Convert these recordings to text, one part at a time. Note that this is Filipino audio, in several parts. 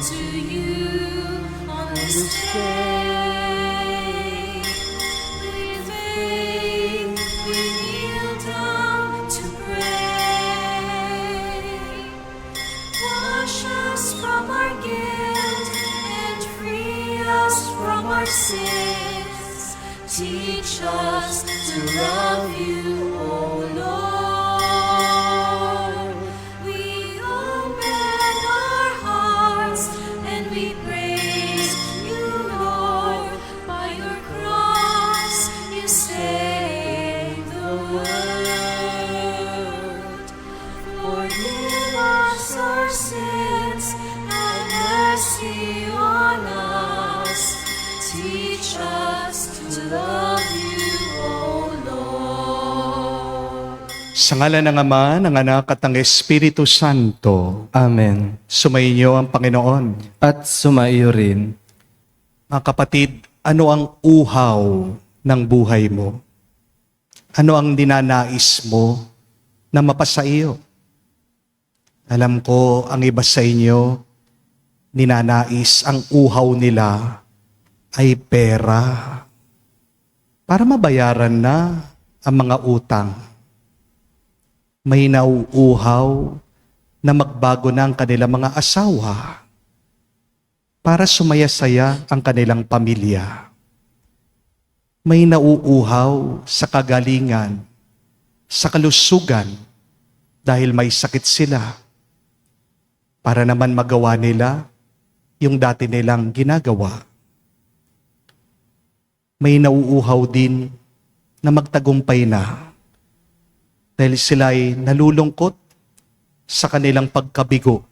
to you on this day. With faith, we kneel down to pray. Wash us from our guilt and free us from our sins. Teach us to love you, O Lord. We open our hearts and we praise you, Lord. By your cross you saved the world. Forgive us our sins, have mercy on us. Teach us to love you, O Lord. Sa ngalan ng Ama, ng Anak at ng Espiritu Santo, Amen. sumainyo ang Panginoon. At sumaiyo rin. Mga kapatid, ano ang uhaw ng buhay mo? Ano ang dinanais mo na mapasa iyo? Alam ko, ang iba sa inyo, ninanais ang uhaw nila ay pera para mabayaran na ang mga utang. May nauuhaw na magbago na ang kanilang mga asawa para sumaya-saya ang kanilang pamilya. May nauuhaw sa kagalingan, sa kalusugan dahil may sakit sila para naman magawa nila yung dati nilang ginagawa. May nauuhaw din na magtagumpay na dahil sila ay nalulungkot sa kanilang pagkabigo.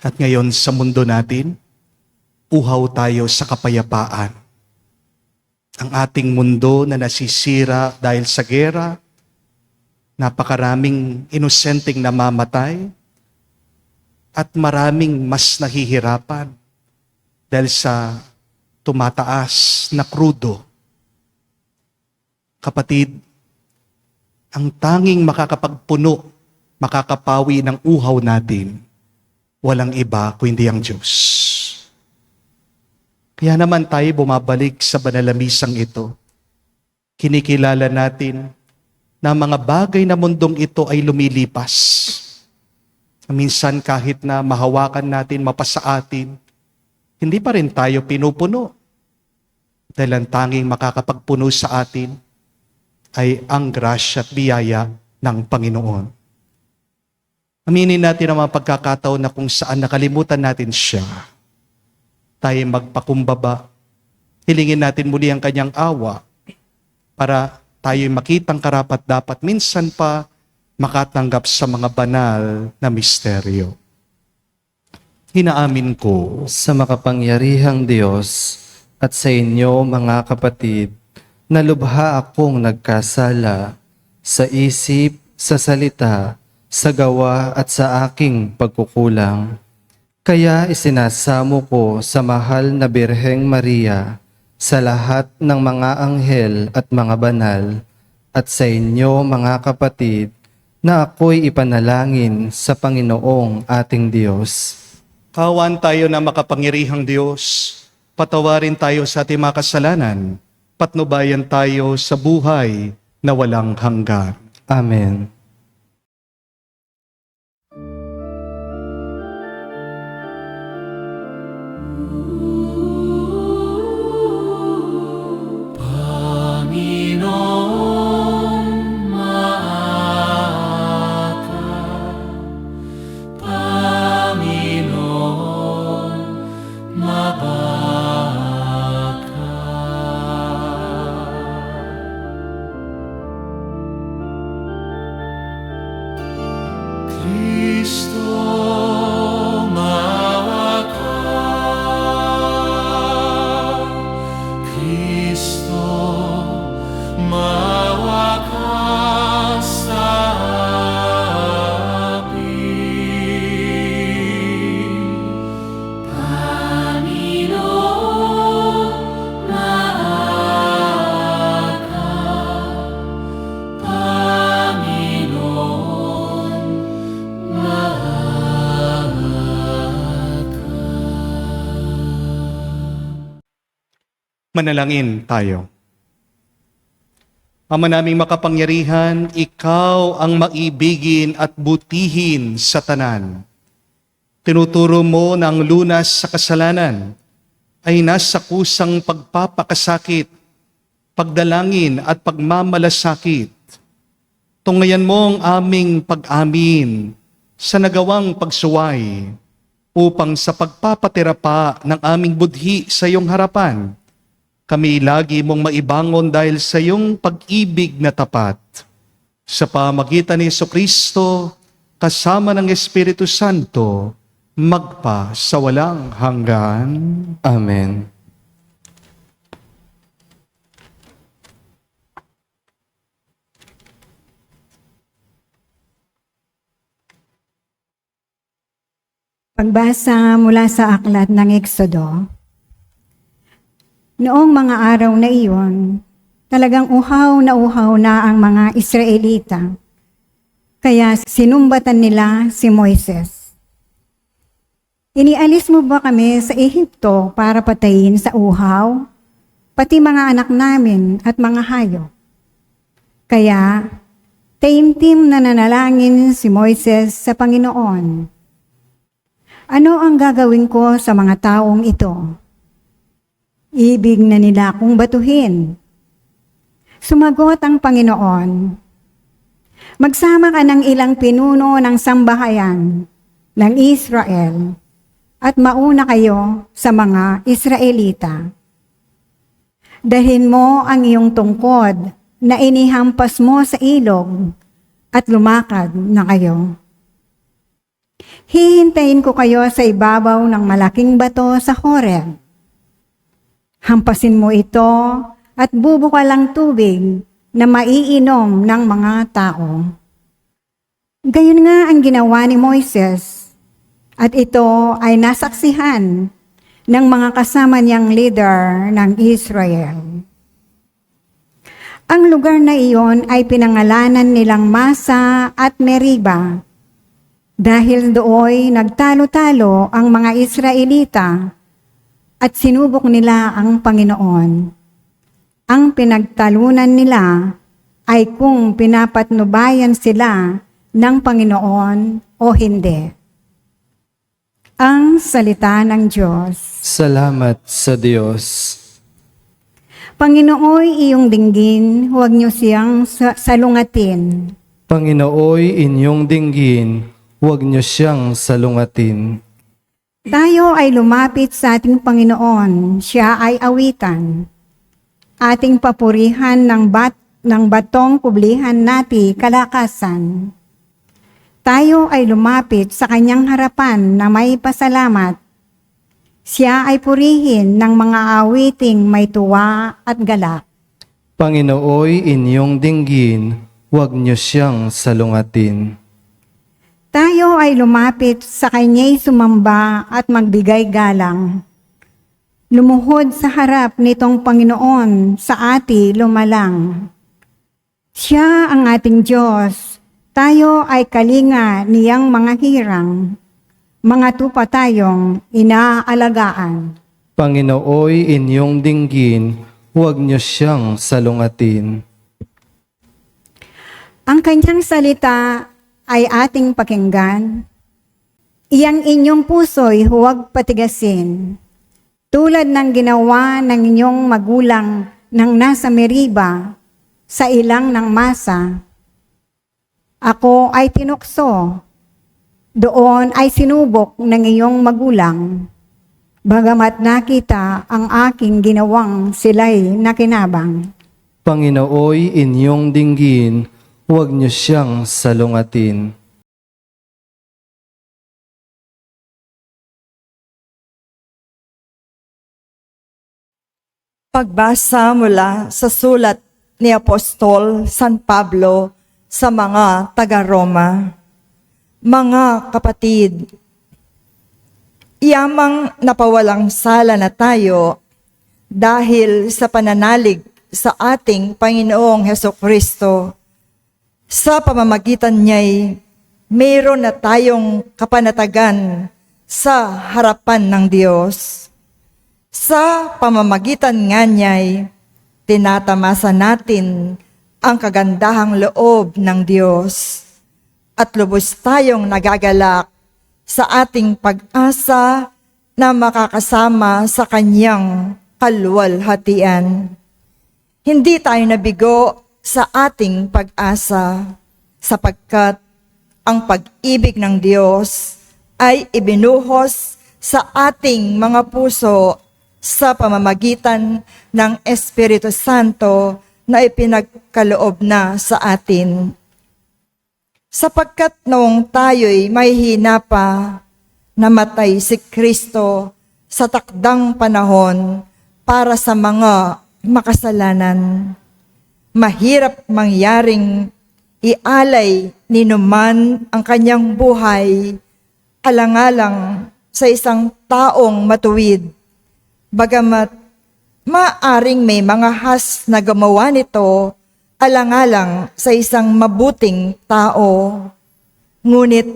At ngayon sa mundo natin, uhaw tayo sa kapayapaan. Ang ating mundo na nasisira dahil sa gera, napakaraming inosenteng namamatay, at maraming mas nahihirapan dahil sa tumataas na krudo. Kapatid, ang tanging makakapagpuno, makakapawi ng uhaw natin, walang iba kundi ang Diyos. Kaya naman tayo bumabalik sa banal na misang ito. Kinikilala natin na mga bagay na mundong ito ay lumilipas. Minsan kahit na mahawakan natin, mapasa atin, hindi pa rin tayo pinupuno. Dahil ang tanging makakapagpuno sa atin ay ang grasya at biyaya ng Panginoon. Aminin natin ang mga pagkakataon na kung saan nakalimutan natin siya. Tayo magpakumbaba. Hilingin natin muli ang kanyang awa para tayo makitang karapat-dapat. Minsan pa makatanggap sa mga banal na misteryo. Hinaamin ko Sa makapangyarihang Diyos at sa inyo mga kapatid, na lubha akong nagkasala sa isip, sa salita, sa gawa at sa aking pagkukulang. Kaya isinasamo ko sa mahal na Birheng Maria, sa lahat ng mga anghel at mga banal, at sa inyo mga kapatid, na ako'y ipanalangin sa Panginoong ating Diyos. kawan tayo na makapangyarihang Diyos, patawarin tayo sa ating mga kasalanan, patnubayan tayo sa buhay na walang hanggan. Amen. Panginoon, maata. Panginoon, mabaka. Manalangin tayo. Ama naming makapangyarihan, ikaw ang maibigin at butihin sa tanan. Tinuturo mo na ang lunas sa kasalanan ay nasa kusang pagpapakasakit, pagdalangin at pagmamalasakit. Tungayan mo ang aming pag-amin sa nagawang pagsuway upang sa pagpapatira pa ng aming budhi sa iyong harapan, kami lagi mong maibangon dahil sa iyong pag-ibig na tapat. Sa pamagitan ni Jesucristo, kasama ng Espiritu Santo, magpa sa walang hanggan. Amen. Pagbasa mula sa aklat ng Exodo. Noong mga araw na iyon, talagang uhaw na ang mga Israelita. Kaya sinumbatan nila si Moises. Inialis mo ba kami sa Ehipto para patayin sa uhaw, pati mga anak namin at mga hayop? Kaya, taimtim na nanalangin si Moises sa Panginoon. Ano ang gagawin ko sa mga taong ito? Ibig na nila akong batuhin. Sumagot ang Panginoon, magsama ka ng ilang pinuno ng sambahayan ng Israel at mauna kayo sa mga Israelita. Dalhin mo ang iyong tungkod na inihampas mo sa ilog at lumakad na kayo. Hihintayin ko kayo sa ibabaw ng malaking bato sa Horeb. Hampasin mo ito at bubukal ang tubig na maiinom ng mga tao. Gayon nga ang ginawa ni Moises, at ito ay nasaksihan ng mga kasama niyang leader ng Israel. Ang lugar na iyon ay pinangalanan nilang Masa at Meriba, dahil dooy nagtalo-talo ang mga Israelita at sinubok nila ang Panginoon. Ang pinagtalunan nila ay kung pinapatnubayan sila ng Panginoon o hindi. Ang salita ng Diyos. Salamat sa Diyos. Panginooy iyong dinggin, huwag niyo siyang salungatin. Panginooy inyong dinggin, huwag niyo siyang salungatin. Tayo ay lumapit sa ating Panginoon, siya ay awitan. Ating papurihan ng batong kublihan nati kalakasan. Tayo ay lumapit sa kanyang harapan na may pasalamat. Siya ay purihin ng mga awiting may tuwa at galak. Panginooy inyong dinggin, huwag niyo siyang salungatin. Tayo ay lumapit sa kanya'y sumamba at magbigay galang. Lumuhod sa harap nitong Panginoon sa ati lumalang. Siya ang ating Diyos, tayo ay kalinga niyang mga hirang. Mga tupa tayong inaalagaan. Panginooy inyong dinggin, huwag niyo siyang salungatin. Ang kanyang salita ay ating pakinggan. Iyang inyong puso'y huwag patigasin. Tulad ng ginawa ng inyong magulang nang nasa Meriba, sa ilang ng Masa. Ako ay tinukso. Doon ay sinubok ng iyong magulang. Bagamat nakita ang aking ginawang sila'y nakinabang. Panginooy inyong dinggin, huwag niyo siyang salungatin. Pagbasa mula sa sulat ni Apostol San Pablo sa mga taga-Roma. Mga kapatid, iyamang napawalang sala na tayo dahil sa pananalig sa ating Panginoong Hesukristo. Sa pamamagitan niya'y mayroon na tayong kapanatagan sa harapan ng Diyos. Sa pamamagitan nga niya'y tinatamasa natin ang kagandahang loob ng Diyos at lubos tayong nagagalak sa ating pag-asa na makakasama sa Kanyang kaluwalhatian. Hindi tayo nabigo sa ating pag-asa sapagkat ang pag-ibig ng Diyos ay ibinuhos sa ating mga puso sa pamamagitan ng Espiritu Santo na ipinagkaloob na sa atin. Sapagkat noong tayo'y may hina pa, namatay si Kristo sa takdang panahon para sa mga makasalanan. Mahirap mangyaring ialay ni numan ang kanyang buhay alang-alang sa isang taong matuwid. Bagamat maaring may mga has na gumawa nito alang-alang sa isang mabuting tao. Ngunit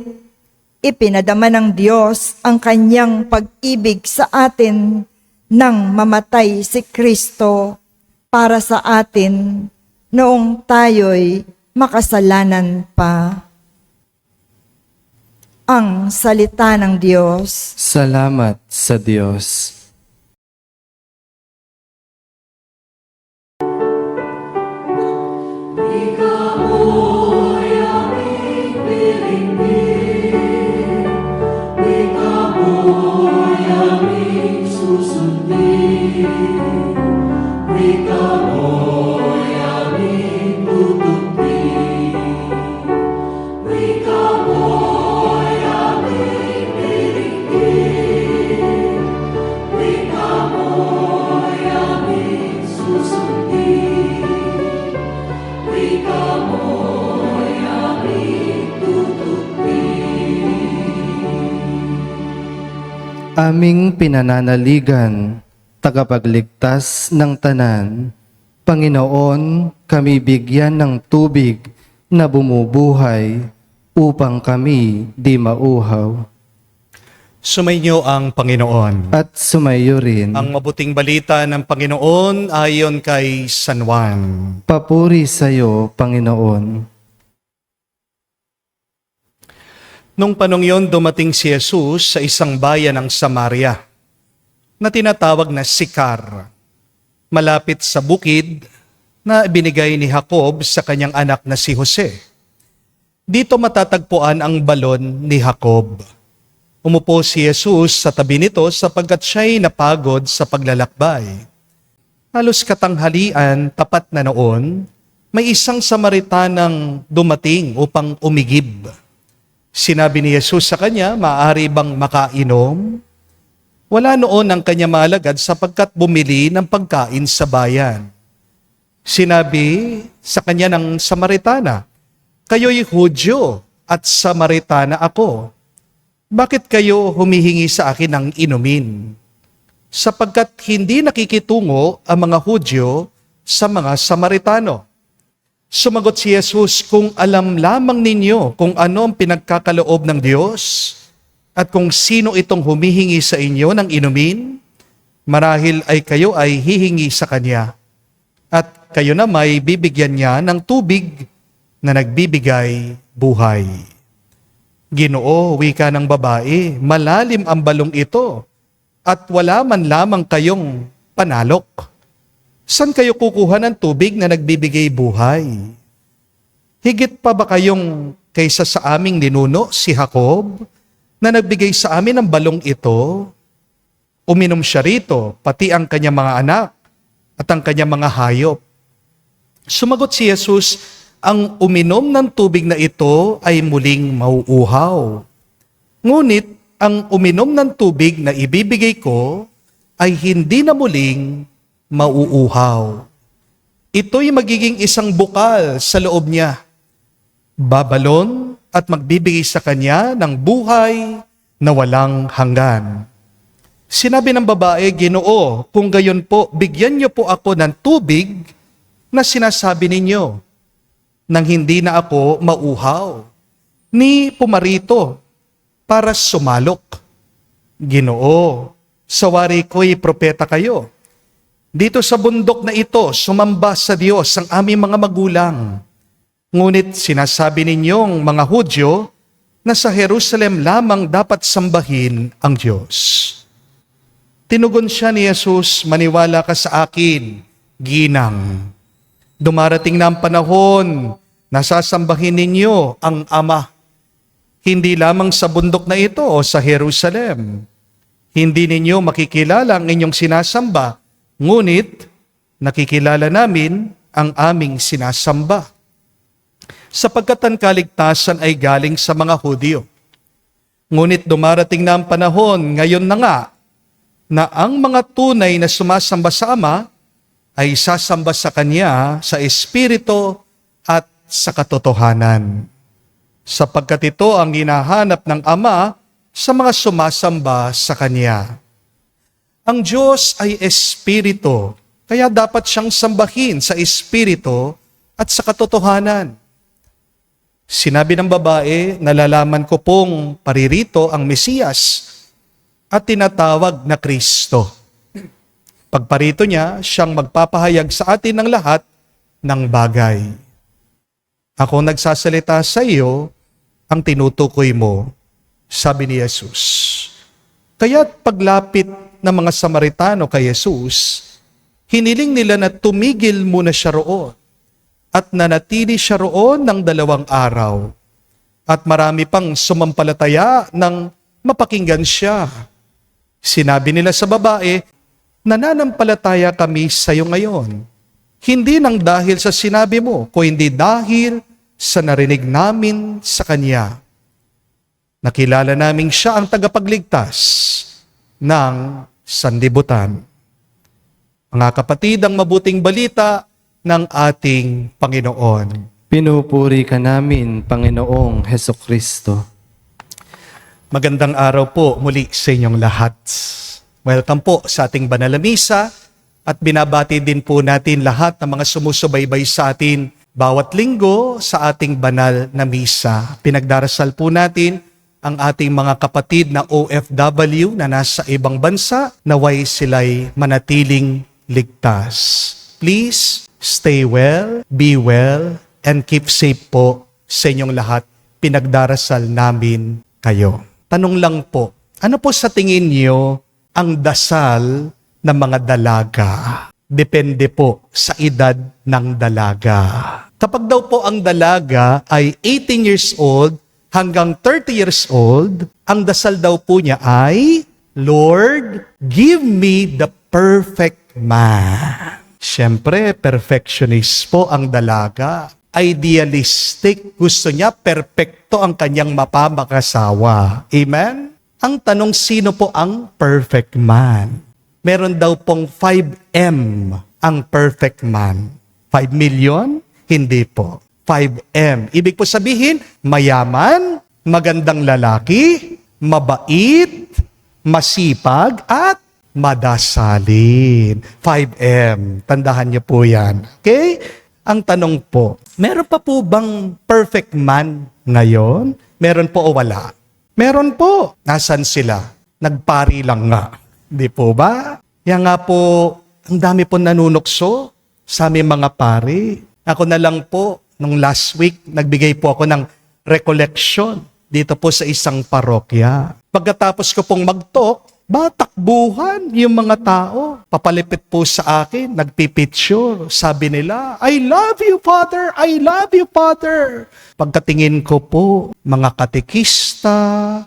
ipinadama ng Diyos ang kanyang pag-ibig sa atin nang mamatay si Kristo para sa atin noong tayo'y makasalanan pa. Ang salita ng Diyos. Salamat sa Diyos. Aming pinananaligan, tagapagligtas ng tanan, Panginoon, kami bigyan ng tubig na bumubuhay upang kami di mauhaw. Sumainyo ang Panginoon. At sumayo rin, Ang mabuting balita ng Panginoon ayon kay San Juan. papuri sa iyo, Panginoon. Nung panong yon, dumating si Jesus sa isang bayan ng Samaria na tinatawag na Sicar, malapit sa bukid na binigay ni Jacob sa kanyang anak na si Jose. Dito matatagpuan ang balon ni Jacob. Umupo si Jesus sa tabi nito sapagkat siya'y napagod sa paglalakbay. Halos katanghalian, tapat na noon, may isang Samaritanang dumating upang umigib. Sinabi ni Jesus sa kanya, maaari bang makainom? Wala noon ang kanya malagad sapagkat bumili ng pagkain sa bayan. Sinabi sa kanya ng Samaritana, kayo'y Hudyo at Samaritana ako. Bakit kayo humihingi sa akin ng inumin? Sapagkat hindi nakikitungo ang mga Hudyo sa mga Samaritano. Sumagot si Jesus, kung alam lamang ninyo kung ano ang pinagkakaloob ng Diyos at kung sino itong humihingi sa inyo ng inumin, marahil ay kayo ay hihingi sa Kanya at kayo na may bibigyan niya ng tubig na nagbibigay buhay. Ginoo, wika ng babae, malalim ang balong ito at wala man lamang kayong panalok. Saan kayo kukuha ng tubig na nagbibigay buhay? Higit pa ba kayong kaysa sa aming ninuno, si Jacob, na nagbigay sa amin ng balong ito? Uminom siya rito, pati ang kanyang mga anak at ang kanyang mga hayop. Sumagot si Jesus, ang uminom ng tubig na ito ay muling mauuhaw. Ngunit ang uminom ng tubig na ibibigay ko ay hindi na muling mauuhaw. Ito'y magiging isang bukal sa loob niya. Babalon at magbibigay sa kanya ng buhay na walang hanggan. Sinabi ng babae, Ginoo, kung gayon po, bigyan niyo po ako ng tubig na sinasabi ninyo, nang hindi na ako mauhaw, ni pumarito para sumalok. Ginoo, sa wari ko'y propeta kayo. Dito sa bundok na ito, sumamba sa Diyos ang aming mga magulang. Ngunit sinasabi ninyong mga Hudyo na sa Jerusalem lamang dapat sambahin ang Diyos. Tinugon siya ni Jesus, maniwala ka sa akin, ginang. Dumarating na ang panahon na sasambahin ninyo ang Ama. Hindi lamang sa bundok na ito o sa Jerusalem. Hindi ninyo makikilala ang inyong sinasamba, ngunit nakikilala namin ang aming sinasamba. Sapagkat ang kaligtasan ay galing sa mga Hudyo. Ngunit dumarating na ang panahon, ngayon na nga, na ang mga tunay na sumasamba sa Ama ay sasamba sa Kanya sa Espiritu at sa katotohanan. Sapagkat ito ang hinahanap ng Ama sa mga sumasamba sa Kanya. Ang Diyos ay Espiritu, kaya dapat siyang sambahin sa Espiritu at sa katotohanan. Sinabi ng babae, nalalaman ko pong paririto ang Mesiyas at tinatawag na Kristo. Pagparito niya, siyang magpapahayag sa atin ng lahat ng bagay. Ako nagsasalita sa iyo, ang tinutukoy mo, sabi ni Jesus. Kaya't paglapit ng mga Samaritano kay Jesus, hiniling nila na tumigil muna siya roon at nanatili siya roon ng 2 araw. At marami pang sumampalataya nang mapakinggan siya. Sinabi nila sa babae, nananampalataya kami sa iyo ngayon. Hindi nang dahil sa sinabi mo, kundi dahil sa narinig namin sa Kanya. Nakilala namin siya ang tagapagligtas ng sanlibutan. Mga kapatid, ang mabuting balita ng ating Panginoon. Pinupuri ka namin, Panginoong Hesukristo. Magandang araw po muli sa inyong lahat. Welcome po sa ating banal na misa at binabati din po natin lahat ng mga sumusubaybay sa atin bawat linggo sa ating banal na misa. Pinagdarasal po natin ang ating mga kapatid na OFW na nasa ibang bansa, naway sila'y manatiling ligtas. Please stay well, be well, and keep safe po sa inyong lahat. Pinagdarasal namin kayo. Tanong lang po, ano po sa tingin niyo ang dasal ng mga dalaga? Depende po sa edad ng dalaga. Kapag daw po ang dalaga ay 18 years old hanggang 30 years old, ang dasal daw po niya ay, Lord, give me the perfect man. Siyempre, perfectionist po ang dalaga. Idealistic. Gusto niya, perpekto ang kanyang mapamakasawa. Amen? Ang tanong, sino po ang perfect man? Meron daw pong 5M ang perfect man. 5 million? Hindi po. 5M. Ibig po sabihin, mayaman, magandang lalaki, mabait, masipag, at madasalin. 5M. Tandahan niyo po yan. Okay? Ang tanong po, meron pa po bang perfect man ngayon? Meron po o wala? Meron po. Nasaan sila? Nagpari lang nga. Di po ba? Yan nga po, ang dami po nanunukso sa aming mga pari. Ako na lang po, nung last week, nagbigay po ako ng recollection dito po sa isang parokya. Pagkatapos ko pong mag-talk, takbuhan yung mga tao. Papalipit po sa akin, nagpipicture. Sabi nila, I love you, Father! I love you, Father! Pagkatingin ko po, mga katekista,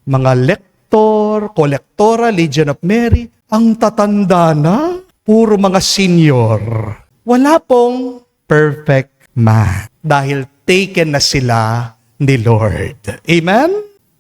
mga lektor, kolektora, Legion of Mary, ang tatanda na, puro mga senior. Wala pong perfect man. Dahil taken na sila ni Lord. Amen?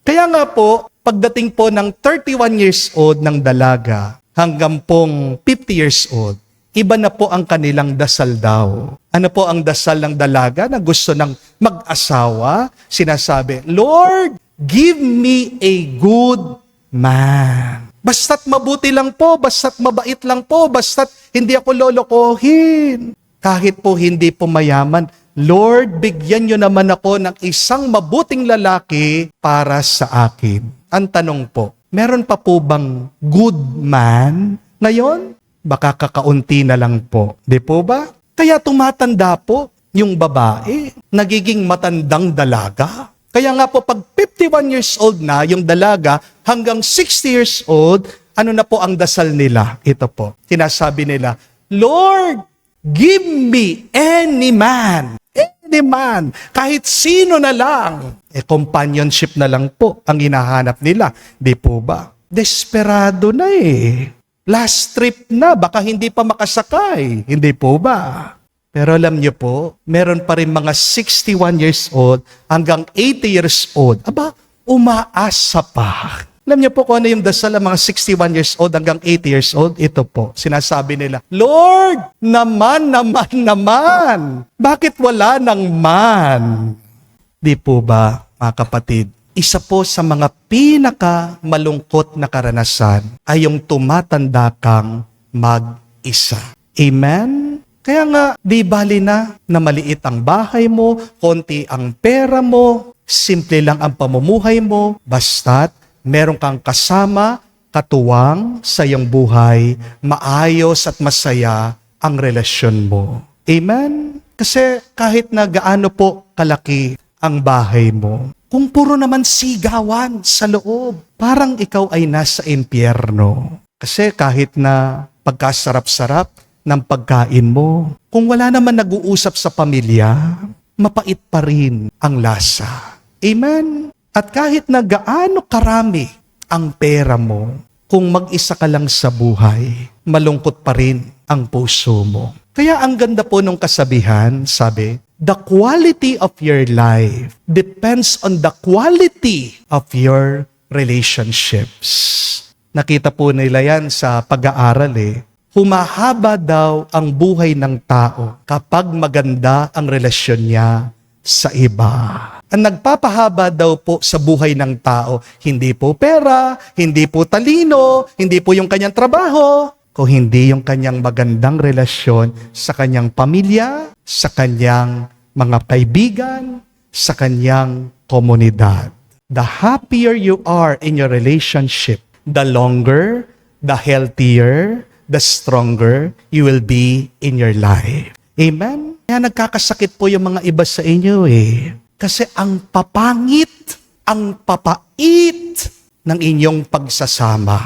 Kaya nga po, pagdating po ng 31 years old ng dalaga hanggang pong 50 years old, iba na po ang kanilang dasal daw. Ano po ang dasal ng dalaga na gusto ng mag-asawa? Sinasabi, Lord, give me a good man. Basta't mabuti lang po, basta't mabait lang po, basta't hindi ako lolokohin. Kahit po hindi po mayaman, Lord, bigyan niyo naman ako ng isang mabuting lalaki para sa akin. Ang tanong po, Meron pa po bang good man ngayon? Baka kakaunti na lang po. Di po ba? Kaya tumatanda po yung babae, nagiging matandang dalaga. Kaya nga po, pag 51 years old na yung dalaga, hanggang 60 years old, ano na po ang dasal nila? Ito po, sinasabi nila, Lord, give me any man. Any man. Kahit sino na lang. Companionship na lang po ang hinahanap nila. Di po ba? Desperado na eh. Last trip na, baka hindi pa makasakay. Hindi po ba? Pero alam niyo po, meron pa rin mga 61 years old hanggang 80 years old. Aba, umaasa pa. Alam niyo po kung ano yung dasal ng mga 61 years old hanggang 80 years old? Ito po, sinasabi nila, Lord, naman. Bakit wala ng man? Di po ba, mga kapatid? Isa po sa mga pinaka-malungkot na karanasan ay yung tumatanda kang mag-isa. Amen? Kaya nga, di bali na maliit ang bahay mo, konti ang pera mo, simple lang ang pamumuhay mo, basta't meron kang kasama, katuwang sa iyong buhay, maayos at masaya ang relasyon mo. Amen? Kasi kahit na gaano po kalaki ang bahay mo, kung puro naman sigawan sa loob, parang ikaw ay nasa impyerno. Kasi kahit na pagkasarap-sarap ng pagkain mo, kung wala naman nag-uusap sa pamilya, mapait pa rin ang lasa. Amen? At kahit na gaano karami ang pera mo, kung mag-isa ka lang sa buhay, malungkot pa rin ang puso mo. Kaya ang ganda po nung kasabihan, sabi, the quality of your life depends on the quality of your relationships. Nakita po nila yan sa pag-aaral eh. Humahaba daw ang buhay ng tao kapag maganda ang relasyon niya sa iba. Ang nagpapahaba daw po sa buhay ng tao, hindi po pera, hindi po talino, hindi po yung kanyang trabaho, kung hindi yung kanyang magandang relasyon sa kanyang pamilya, sa kanyang mga kaibigan, sa kanyang komunidad. The happier you are in your relationship, the longer, the healthier, the stronger you will be in your life. Amen? Kaya nagkakasakit po yung mga iba sa inyo eh. Kasi ang papangit, ang papait ng inyong pagsasama.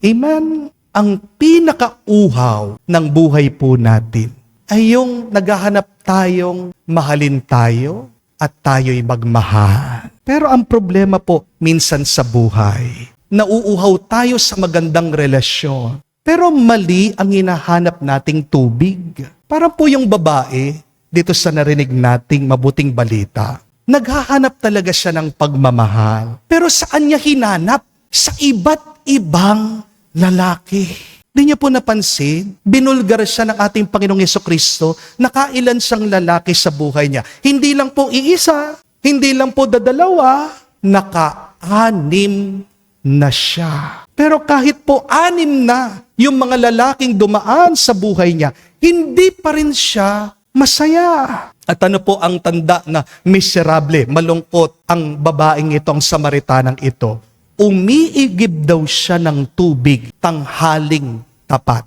Amen? Ang pinakauhaw ng buhay po natin ay yung naghahanap tayong mahalin tayo at tayo'y magmahal. Pero ang problema po, minsan sa buhay, nauuhaw tayo sa magandang relasyon. Pero mali ang hinahanap nating tubig. Parang po yung babae, dito sa narinig nating mabuting balita, naghahanap talaga siya ng pagmamahal. Pero saan niya hinanap? Sa iba't ibang lalaki. Di niyo po napansin, binulgar siya ng ating Panginoong Jesucristo, nakailan siyang lalaki sa buhay niya. Hindi lang po iisa, hindi lang po dadalawa, naka-anim na siya. Pero kahit po 6 na yung mga lalaking dumaan sa buhay niya, hindi pa rin siya masaya. At ano po ang tanda na miserable, malungkot ang babaeng ito, ang Samaritanang ito? Umiigib daw siya ng tubig tanghaling tapat.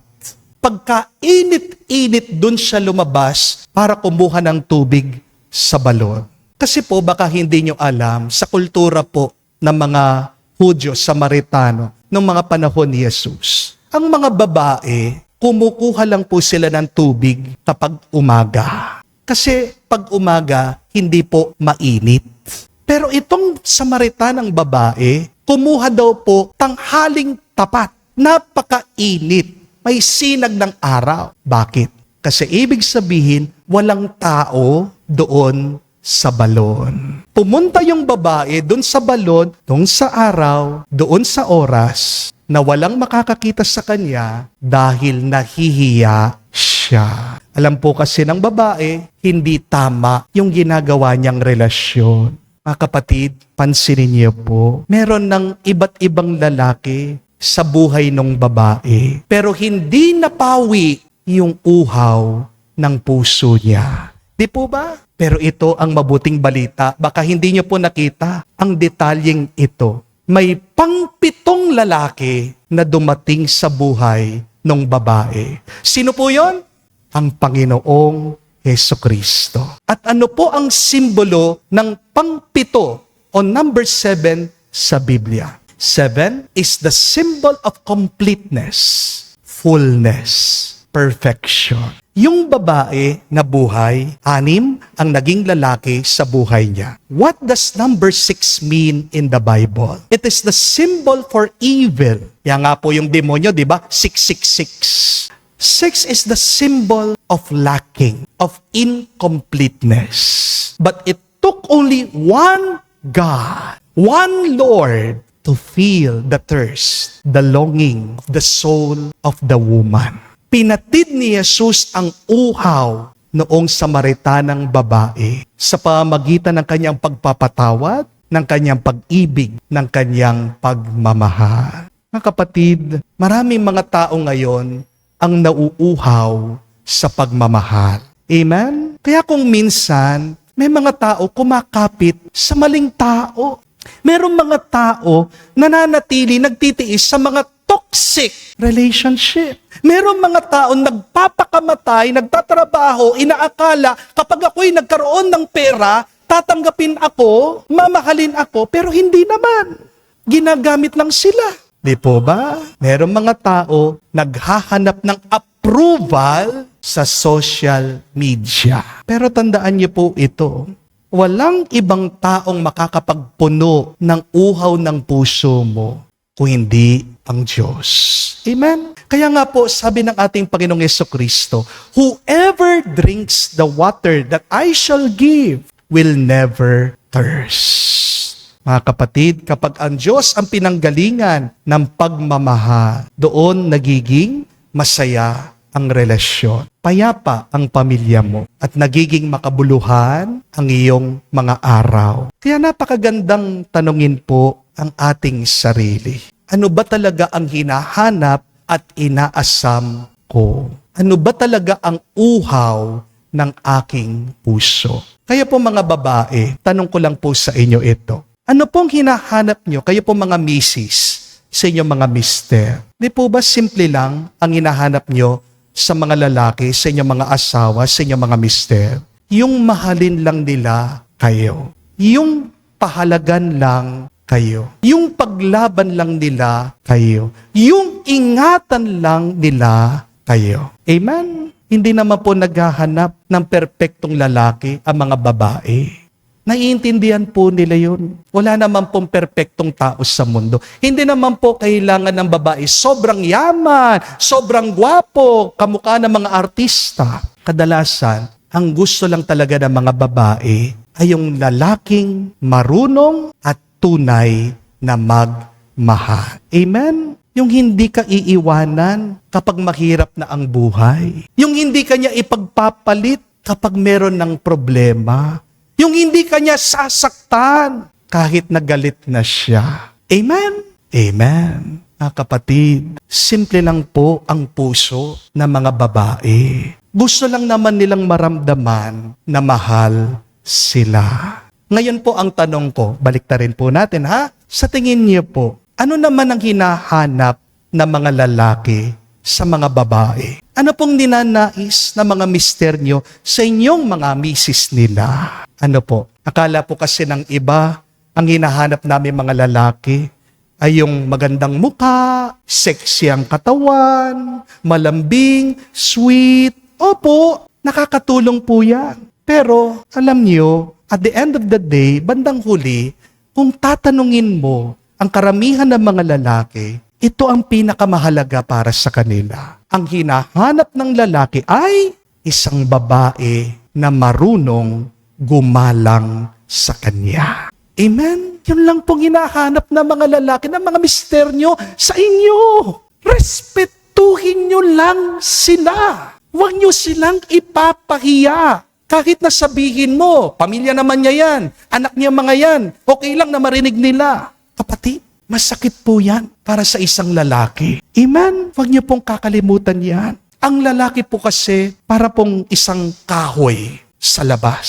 Pagkainit-init dun siya lumabas para kumuha ng tubig sa balon. Kasi po baka hindi nyo alam, sa kultura po ng mga Hudyo, Samaritano, ng mga panahon ni Jesus, ang mga babae, kumukuha lang po sila ng tubig kapag umaga. Kasi pag umaga, hindi po mainit. Pero itong Samaritanang babae, kumuha daw po tanghaling tapat. Napakainit. May sinag ng araw. Bakit? Kasi ibig sabihin, walang tao doon sa balon. Pumunta yung babae doon sa balon, doon sa araw, doon sa oras, na walang makakakita sa kanya dahil nahihiya siya. Alam po kasi ng babae, hindi tama yung ginagawa niyang relasyon. Mga kapatid, pansinin niyo po, meron ng iba't ibang lalaki sa buhay ng babae, pero hindi napawi yung uhaw ng puso niya. Di po ba? Pero ito ang mabuting balita. Baka hindi niyo po nakita ang detalyeng ito. may pangpitong lalaki na dumating sa buhay ng babae. Sino po yon? Ang Panginoong Hesukristo. At ano po ang simbolo ng pangpito o number 7 sa Biblia? 7 is the symbol of completeness, fullness, perfection. Yung babae na buhay, 6 ang naging lalaki sa buhay niya. What does number 6 mean in the Bible? It is the symbol for evil. Yan nga po yung demonyo, di ba? 666. 6 is the symbol of lacking, of incompleteness. But it took only one God, one Lord, to feel the thirst, the longing of the soul of the woman. Pinatid ni Jesus ang uhaw noong Samaritanang babae sa pamamagitan ng kanyang pagpapatawad, ng kanyang pag-ibig, ng kanyang pagmamahal. Mga kapatid, maraming mga tao ngayon ang nauuhaw sa pagmamahal. Amen? Kaya kung minsan, may mga tao kumakapit sa maling tao. Merong mga tao nananatili, nagtitiis sa mga toxic relationship. Merong mga tao nagpapakamatay, nagtatrabaho, inaakala kapag ako'y nagkaroon ng pera, tatanggapin ako, mamahalin ako, pero hindi naman. Ginagamit lang sila. Di po ba? Merong mga tao naghahanap ng approval sa social media. Pero tandaan niyo po ito, walang ibang taong makakapagpuno ng uhaw ng puso mo kung hindi ang Diyos. Amen? Kaya nga po, sabi ng ating Panginoong Hesukristo, whoever drinks the water that I shall give will never thirst. Mga kapatid, kapag ang Diyos ang pinanggalingan ng pagmamahal, doon nagiging masaya ang relasyon. Payapa ang pamilya mo at nagiging makabuluhan ang iyong mga araw. Kaya napakagandang tanungin po ang ating sarili. Ano ba talaga ang hinahanap at inaasam ko? Ano ba talaga ang uhaw ng aking puso? Kaya po mga babae, tanong ko lang po sa inyo ito. Ano pong hinahanap nyo, kayo po mga misis, sa inyong mga mister? Di po ba simple lang ang hinahanap nyo sa mga lalaki, sa inyong mga asawa, sa inyong mga mister? Yung mahalin lang nila kayo. Yung pahalagan lang kayo. Yung paglaban lang nila kayo. Yung ingatan lang nila kayo. Amen? Hindi naman po naghahanap ng perpektong lalaki ang mga babae. Naiintindihan po nila yun. Wala naman pong perpektong tao sa mundo. Hindi naman po kailangan ng babae sobrang yaman, sobrang gwapo, kamukha ng mga artista. Kadalasan, ang gusto lang talaga ng mga babae ay yung lalaking marunong at tunay na magmahal. Amen? Yung hindi ka iiwanan kapag mahirap na ang buhay. Yung hindi ka niya ipagpapalit kapag meron ng problema. Yung hindi ka niya sasaktan kahit nagalit na siya. Amen? Amen. Mga kapatid, simple lang po ang puso ng mga babae. Gusto lang naman nilang maramdaman na mahal sila. Ngayon po ang tanong ko, baliktarin po natin ha? Sa tingin niyo po, ano naman ang hinahanap ng mga lalaki sa mga babae? Ano pong ninanais ng mga mister nyo sa inyong mga misis nila? Ano po? Akala po kasi ng iba, ang hinahanap namin mga lalaki ay yung magandang mukha, sexy ang katawan, malambing, sweet. Opo, nakakatulong po yan. Pero alam nyo, at the end of the day, bandang huli, kung tatanungin mo ang karamihan ng mga lalaki, ito ang pinakamahalaga para sa kanila. Ang hinahanap ng lalaki ay isang babae na marunong gumalang sa kanya. Amen? Yun lang pong hinahanap ng mga lalaki, ng mga mister nyo sa inyo. Respetuhin nyo lang sila. Huwag nyo silang ipapahiya. Kahit na sabihin mo, pamilya naman niya yan, anak niya mga yan, okay lang na marinig nila. Kapatid, masakit po yan para sa isang lalaki. Amen? Huwag niyo pong kakalimutan yan. Ang lalaki po kasi para pong isang kahoy sa labas.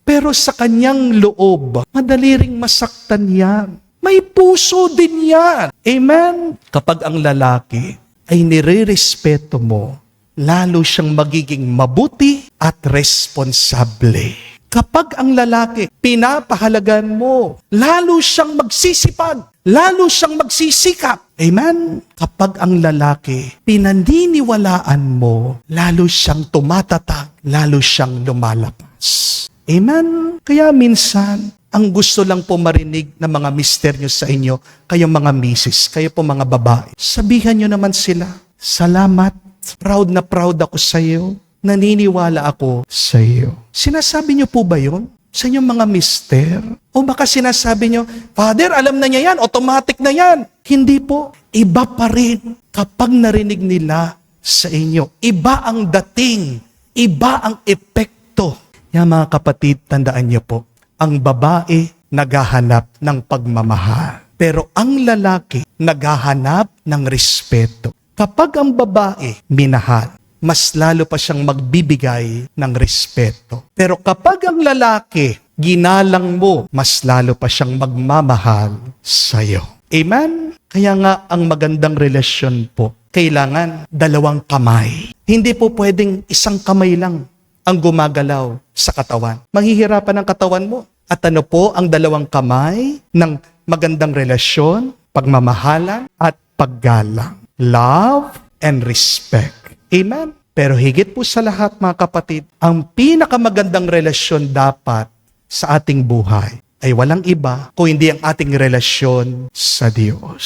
Pero sa kanyang loob, madali ring masaktan yan. May puso din yan. Amen? Kapag ang lalaki ay nire-respeto mo, lalo siyang magiging mabuti at responsable. Kapag ang lalaki, pinapahalagan mo, lalo siyang magsisipag, lalo siyang magsisikap. Amen? Kapag ang lalaki, pinaniniwalaan mo, lalo siyang tumatatag, lalo siyang lumalakas. Amen? Kaya minsan, ang gusto lang po marinig ng mga mister nyo sa inyo, kayong mga misis, kayo po mga babae, sabihan nyo naman sila, salamat, proud na proud ako sa iyo. Naniniwala ako sa iyo. Sinasabi niyo po ba yun sa inyong mga mister? O baka sinasabi niyo, Father, alam na niya yan, automatic na yan. Hindi po. Iba pa rin kapag narinig nila sa inyo. Iba ang dating. Iba ang epekto. Yan mga kapatid, tandaan niyo po, ang babae naghahanap ng pagmamahal. Pero ang lalaki naghahanap ng respeto. Kapag ang babae minahal, mas lalo pa siyang magbibigay ng respeto. Pero kapag ang lalaki ginalang mo, mas lalo pa siyang magmamahal sa'yo. Amen? Kaya nga ang magandang relasyon po, kailangan dalawang kamay. Hindi po pwedeng isang kamay lang ang gumagalaw sa katawan. Manghihirapan ang katawan mo. At ano po ang dalawang kamay ng magandang relasyon, pagmamahalan at paggalang? Love and respect. Amen? Pero higit po sa lahat mga kapatid, ang pinakamagandang relasyon dapat sa ating buhay ay walang iba kung hindi ang ating relasyon sa Diyos.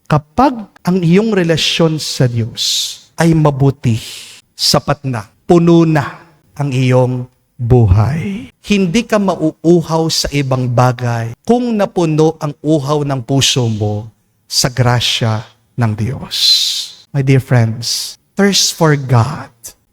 Kapag ang iyong relasyon sa Diyos ay mabuti, sapat na, puno na ang iyong buhay. Hindi ka mauuhaw sa ibang bagay kung napuno ang uhaw ng puso mo sa grasya ng Diyos. My dear friends, thirst for God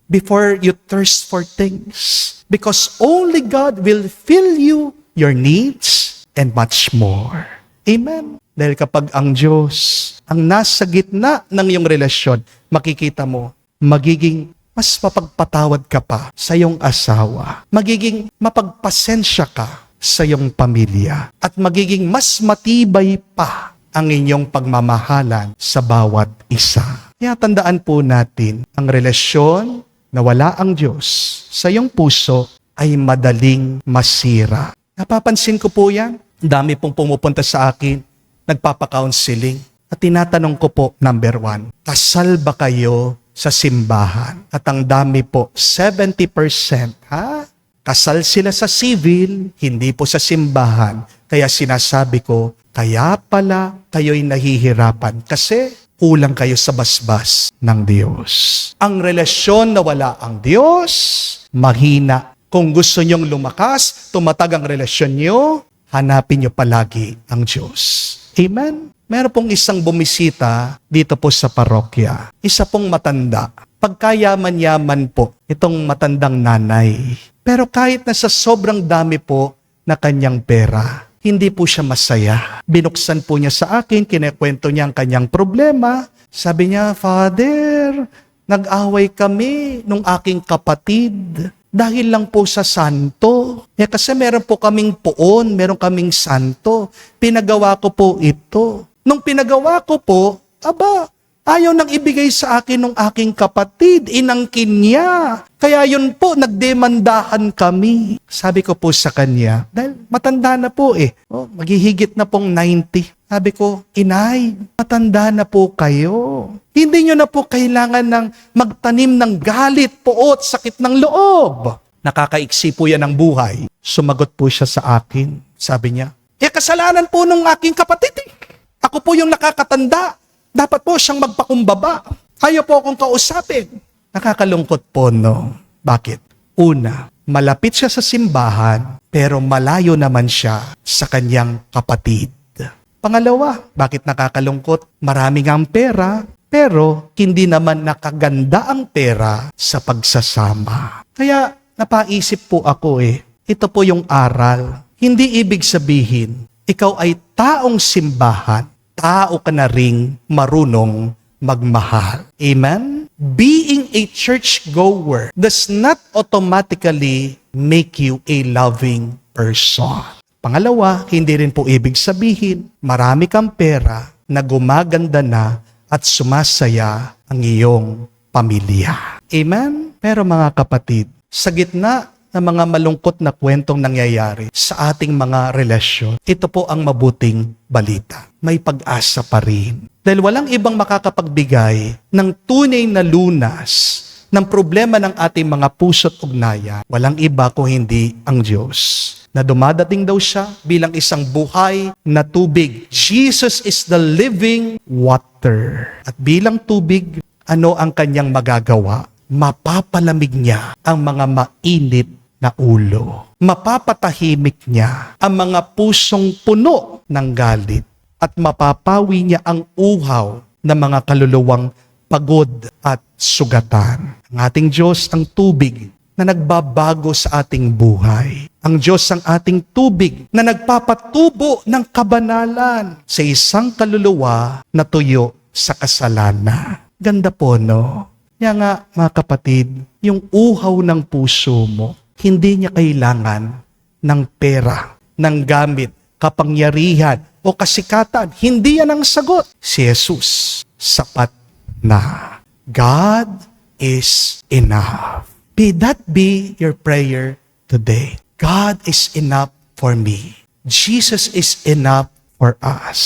before you thirst for things. Because only God will fill you your needs and much more. Amen? Dahil kapag ang Diyos ang nasa gitna ng iyong relasyon, makikita mo, magiging mas mapagpatawad ka pa sa iyong asawa. Magiging mapagpasensya ka sa iyong pamilya. At magiging mas matibay pa ang inyong pagmamahalan sa bawat isa. Kaya tandaan po natin, ang relasyon na wala ang Diyos sa iyong puso ay madaling masira. Napapansin ko po yan. Dami pong pumupunta sa akin, nagpapa-counseling. At tinatanong ko po, number 1, kasal ba kayo sa simbahan? At ang dami po, 70%, kasal sila sa civil, hindi po sa simbahan. Kaya sinasabi ko, kaya pala kayo'y nahihirapan kasi kulang kayo sa basbas ng Diyos. Ang relasyon na wala ang Diyos, mahina. Kung gusto nyong lumakas, tumatag ang relasyon nyo, hanapin nyo palagi ang Diyos. Amen? Meron pong isang bumisita dito po sa parokya. Isa pong matanda. Pagkayaman-yaman po itong matandang nanay. Pero kahit na sa sobrang dami po na kanyang pera, hindi po siya masaya. Binuksan po niya sa akin, kinekwento niya ang kanyang problema. Sabi niya, Father, nag-away kami nung aking kapatid. Dahil lang po sa santo. Kasi meron po kaming puon, meron kaming santo. Pinagawa ko po ito. Nung pinagawa ko po, ayaw nang ibigay sa akin ng aking kapatid, inangkin niya. Kaya yun po, nagdemandahan kami. Sabi ko po sa kanya, dahil matanda na po maghihigit na pong 90. Sabi ko, Inay, matanda na po kayo. Hindi nyo na po kailangan ng magtanim ng galit, poot, sakit ng loob. Nakakaiksi po yan ng buhay. Sumagot po siya sa akin. Sabi niya, kasalanan po ng aking kapatid. Ako po yung nakakatanda. Dapat po siyang magpakumbaba. Ayaw po akong kausapin. Nakakalungkot po, no? Bakit? Una, malapit siya sa simbahan, pero malayo naman siya sa kanyang kapatid. Pangalawa, bakit nakakalungkot? Marami ngang pera, pero hindi naman nakaganda ang pera sa pagsasama. Kaya napaisip po ako ito po yung aral. Hindi ibig sabihin, ikaw ay taong simbahan, tao ka na ring marunong magmahal. Amen? Being a churchgoer does not automatically make you a loving person. Pangalawa, hindi rin po ibig sabihin marami kang pera na gumaganda na at sumasaya ang iyong pamilya. Amen? Pero mga kapatid, sa gitna ng mga malungkot na kwentong nangyayari sa ating mga relasyon, ito po ang mabuting balita. May pag-asa pa rin. Dahil walang ibang makakapagbigay ng tunay na lunas ng problema ng ating mga puso't ugnayan. Walang iba kung hindi ang Diyos. Na dumadating daw siya bilang isang buhay na tubig. Jesus is the living water. At bilang tubig, ano ang kanyang magagawa? Mapapalamig niya ang mga mainit na ulo. Mapapatahimik niya ang mga pusong puno ng galit. At mapapawi niya ang uhaw ng mga kaluluwang pagod at sugatan. Ang ating Diyos ang tubig na nagbabago sa ating buhay. Ang Diyos ang ating tubig na nagpapatubo ng kabanalan sa isang kaluluwa na tuyo sa kasalanan. Ganda po, no? Kaya nga, mga kapatid, yung uhaw ng puso mo, hindi niya kailangan ng pera, ng gamit, kapangyarihan, o kasikatan. Hindi yan ang sagot. Si Jesus, sapat na. God is enough. May that be your prayer today. God is enough for me. Jesus is enough for us.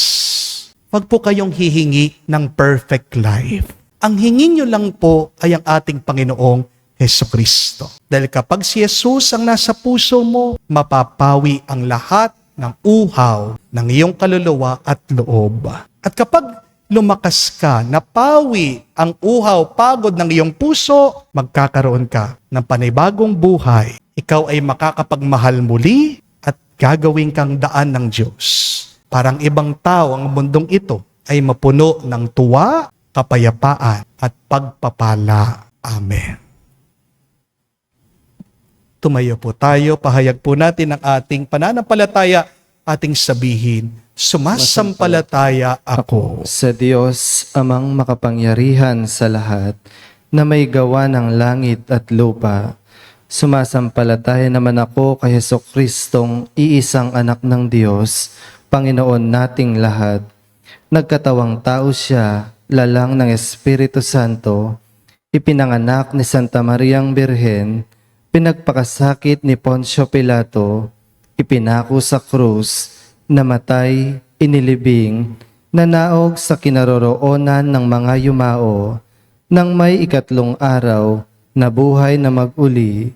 Wag po kayong hihingi ng perfect life. Ang hingi nyo lang po ay ang ating Panginoong Hesukristo. Dahil kapag si Jesus ang nasa puso mo, mapapawi ang lahat ng uhaw ng iyong kaluluwa at loob. At kapag lumakas ka, napawi ang uhaw, pagod ng iyong puso, magkakaroon ka ng panibagong buhay. Ikaw ay makakapagmahal muli at gagawin kang daan ng Diyos. Parang ibang tao ang mundong ito ay mapuno ng tuwa, kapayapaan at pagpapala. Amen. Tumayo po tayo, pahayag po natin ang ating pananampalataya, ating sabihin, sumasampalataya ako sa Diyos amang makapangyarihan sa lahat na may gawa ng langit at lupa. Sumasampalataya naman ako kay Jesucristong iisang anak ng Diyos, Panginoon nating lahat. Nagkatawang tao siya, lalang ng Espiritu Santo, ipinanganak ni Santa Mariang Birhen, pinagpakasakit ni Poncio Pilato, ipinako sa krus, namatay, inilibing, nanaog sa kinaroroonan ng mga yumao, nang may ikatlong araw, nabuhay na mag-uli,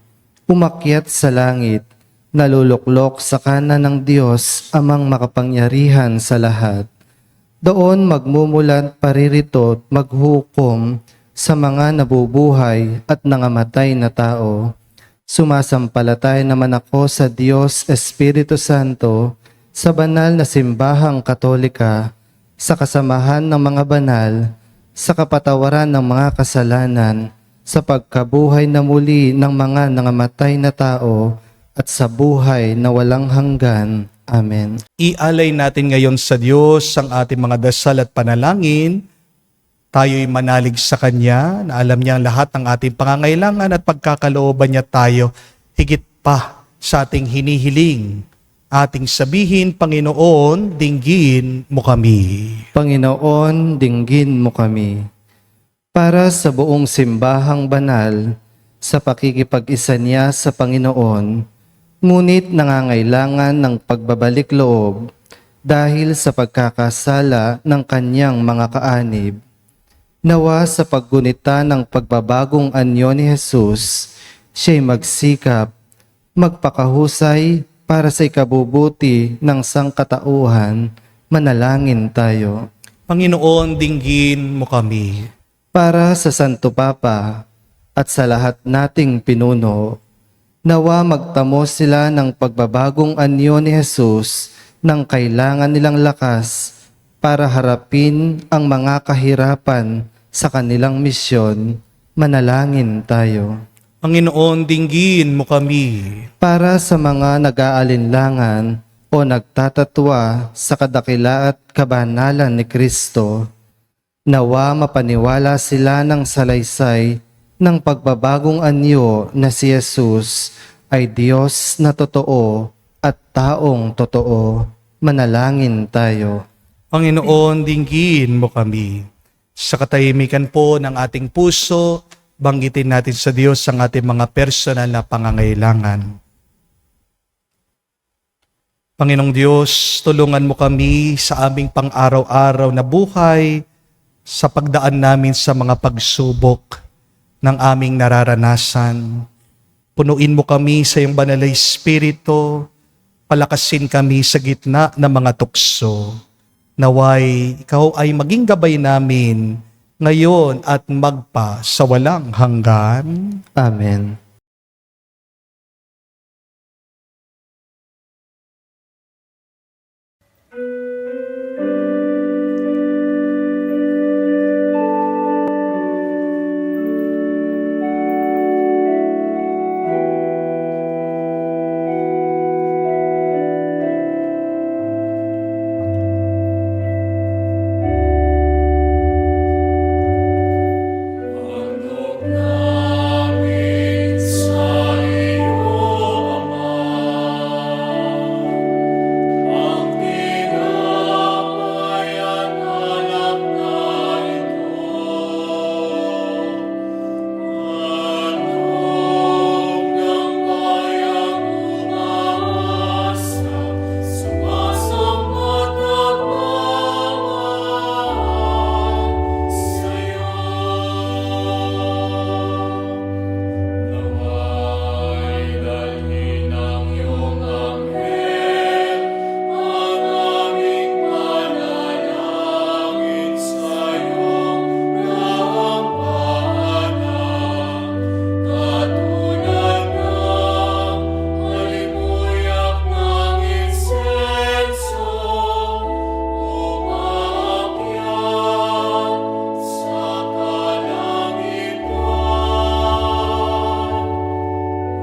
umakyat sa langit, naluluklok sa kanan ng Diyos amang makapangyarihan sa lahat. Doon magmumulat paririto at maghukom sa mga nabubuhay at nangamatay na tao. Sumasampalataya naman ako sa Diyos Espiritu Santo, sa banal na simbahang katolika, sa kasamahan ng mga banal, sa kapatawaran ng mga kasalanan, sa pagkabuhay na muli ng mga nangamatay na tao, at sa buhay na walang hanggan. Amen. Ialay natin ngayon sa Diyos ang ating mga dasal at panalangin. Tayo'y manalig sa Kanya na alam niya ang lahat ng ating pangangailangan at pagkakalooban niya tayo higit pa sa ating hinihiling. Ating sabihin, Panginoon, dinggin mo kami. Panginoon, dinggin mo kami. Para sa buong simbahang banal, sa pakikipag-isa niya sa Panginoon, ngunit nangangailangan ng pagbabalik loob dahil sa pagkakasala ng kanyang mga kaanib. Nawa sa paggunita ng pagbabagong anyo ni Jesus, siya'y magsikap, magpakahusay para sa ikabubuti ng sangkatauhan. Manalangin tayo. Panginoon, dinggin mo kami. Para sa Santo Papa at sa lahat nating pinuno, nawa magtamo sila ng pagbabagong anyo ni Jesus nang kailangan nilang lakas para harapin ang mga kahirapan sa kanilang misyon. Manalangin tayo. Panginoon, dinggin mo kami. Para sa mga nag-aalinlangan o nagtatatwa sa kadakila at kabanalan ni Kristo, nawa mapaniwala sila ng salaysay ng pagbabagong anyo na si Jesus ay Diyos na totoo at taong totoo, manalangin tayo. Panginoon, dinggin mo kami. Sa katahimikan po ng ating puso, banggitin natin sa Diyos ang ating mga personal na pangangailangan. Panginoong Diyos, tulungan mo kami sa aming pang-araw-araw na buhay sa pagdaan namin sa mga pagsubok ng aming nararanasan. Punuin mo kami sa iyong banal na Espiritu, palakasin kami sa gitna ng mga tukso. Naway, ikaw ay maging gabay namin ngayon at magpa sa walang hanggan. Amen. Namin sa iyo, Ama, ang tinapay at alak na ito. Handog ng bayang umaasa, sumasambot nagmamahal sa'yo. Naway dalhin ng iyong anghel ang aming panalangin sa iyong gawampanan. Katulad ng halimuyak ng insenso, umaakyat sa kalangitan.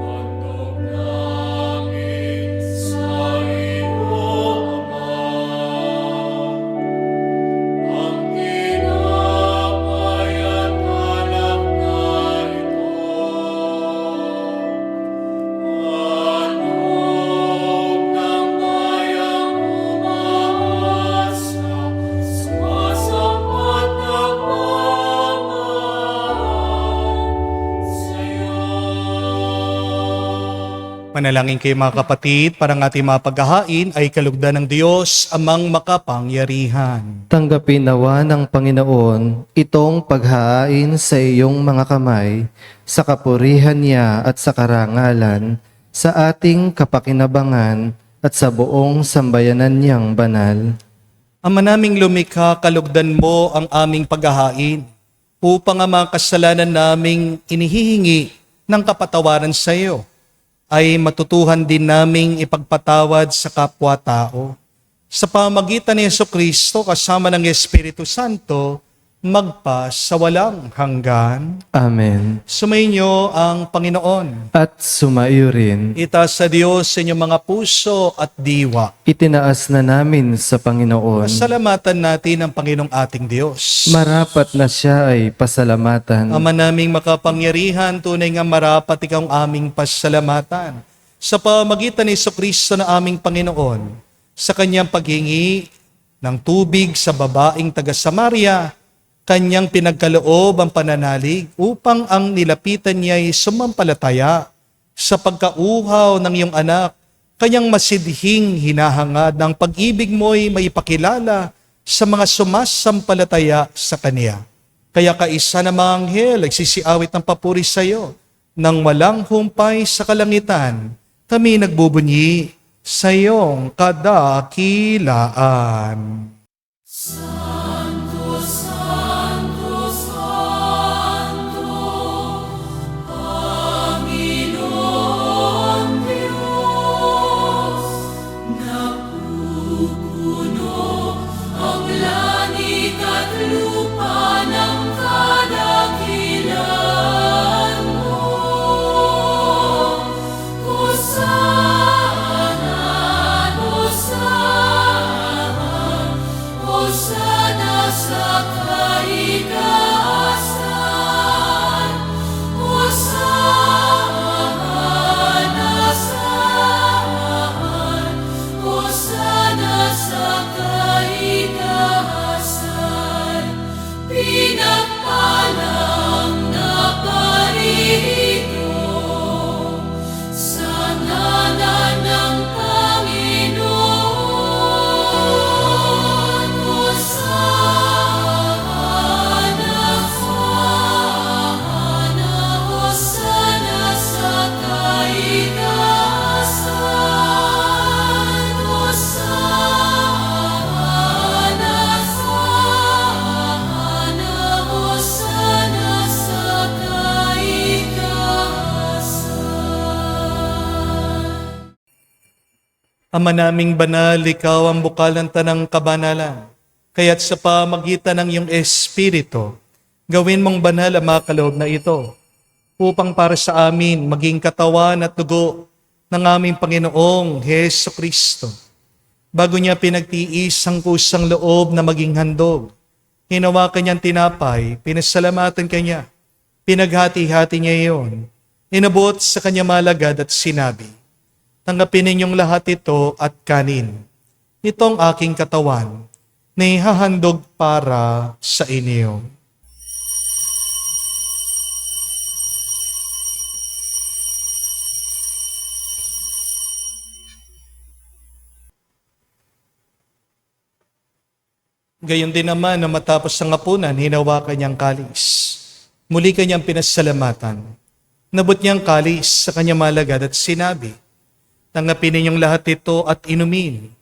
Handog namin sa iyo, Ama, ang tinapay at alak na ito. Handog ng bayang umaasa, sumasapat nagmamahal sa'yo. Manalangin kayo mga kapatid, para ang ating mga paghahain ay kalugdan ng Diyos, amang makapangyarihan. Tanggapin nawa ng Panginoon itong paghahain sa iyong mga kamay, sa kapurihan niya at sa karangalan, sa ating kapakinabangan at sa buong sambayanan niyang banal. Ama naming lumikha, kalugdan mo ang aming paghahain, upang ang mga kasalanan naming inihihingi ng kapatawaran sa iyo, ay matutuhan din naming ipagpatawad sa kapwa-tao. Sa pamagitan ni Jesucristo kasama ng Espiritu Santo, magpa sa walang hanggan. Amen. Sumainyo ang Panginoon. At sumaiyo rin, Itaas sa Diyos sa inyong mga puso at diwa. itinaas na namin sa Panginoon. Pasalamatan natin ang Panginoong ating Diyos. Marapat na siya ay pasalamatan. Ama naming makapangyarihan, tunay nga marapat ikaw ang aming pasalamatan. Sa pamagitan ni Jesucristo na aming Panginoon, sa kanyang paghingi ng tubig sa babaeng taga-Samaria, kanyang pinagkaloob ang pananalig upang ang nilapitan niya ay sumampalataya sa pagkauhaw ng iyong anak. Kanyang masidhing hinahangad ng pag-ibig mo'y maipakilala sa mga sumasampalataya sa kanya. Kaya kaisa na mga anghel nagsisiawit ng papuri sa iyo. Nang walang humpay sa kalangitan, kami nagbubunyi sa iyong kadakilaan. Santo, Santo, Santo, Panginoon Diyos, napupuno ang langit at lupa ng kadakilan mo. Hosana, Hosana, Hosana. Ama naming banal, ikaw ang bukal ng tanang kabanalan. Kaya't sa pamagitan ng iyong Espiritu, gawin mong banal ang mga kaloob na ito, upang para sa amin maging katawan at dugo ng aming Panginoong Heso Kristo. Bago niya pinagtiis ang kusang loob na maging handog, hinawakan niyang tinapay, pinasalamatan kanya, pinaghati-hati niya iyon, inabot sa kanya malagad at sinabi, tanggapin ninyong lahat ito at kanin. Ito ang aking katawan na ihahandog para sa inyo. Gayon din naman na matapos ang hapunan, hinawakan niyang kalis. Muli kanyang pinasalamatan. Nabot niyang kalis sa kanyang malagad at sinabi, tanggapin ninyong lahat ito at inumin.